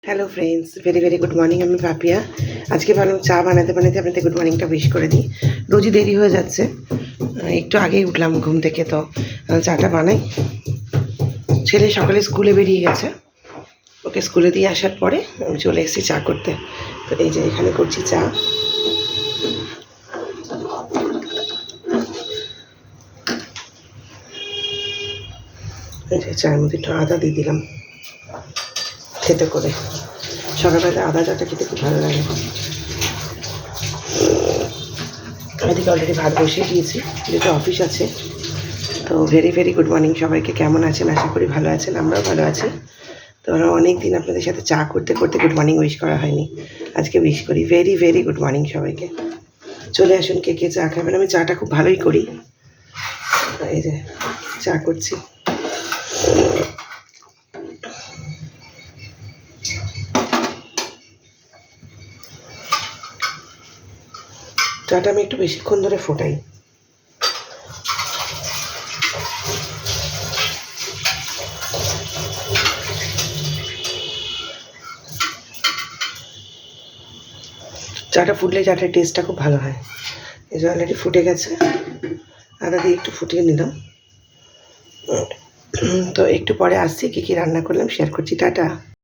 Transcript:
Hello friends, very very good morning. আমি পাপিয়া। আজকে ভাবলাম চা বানাতে বানাতে আপনাদের গুড মর্নিংটা উইশ করে দিই। রোজই দেরি হয়ে যাচ্ছে, একটু আগেই উঠলাম ঘুম থেকে, তো চাটা বানাই। ছেলে সকালে স্কুলে বেরিয়ে গেছে, ওকে স্কুলে দিয়ে আসার পরে আমি চলে এসেছি চা করতে। তো এই যে এখানে করছি চা। এই যে চায়ের মধ্যে একটু আদা দিয়ে দিলাম খেতে করে। সকালবেলা আদা চাটা খেতে খুব ভালো লাগে। এদিকে অলরেডি ভাত বসিয়ে দিয়েছি, যেহেতু অফিস আছে। তো ভেরি ভেরি গুড মর্নিং সবাইকে। কেমন আছেন? আশা করি ভালো আছেন, আমরাও ভালো আছি। তো অনেক দিন আপনাদের সাথে চা করতে করতে গুড মর্নিং উইশ করা হয়নি, আজকে উইশ করি। ভেরি ভেরি গুড মর্নিং সবাইকে। চলে আসুন কে কে চা খাবেন। আমি চাটা খুব ভালোই করি। এই যে চা করছি। চাটা আমি একটু বেশিক্ষণ ধরে ফোটাই। চাটা ফুটলে চাটার টেস্টটা খুব ভালো হয়। এই যে অলরেডি ফুটে গেছে, আদা দিয়ে একটু ফুটিয়ে নিলাম। তো একটু পরে আসছি, কী কী রান্না করলাম শেয়ার করছি। টাটা।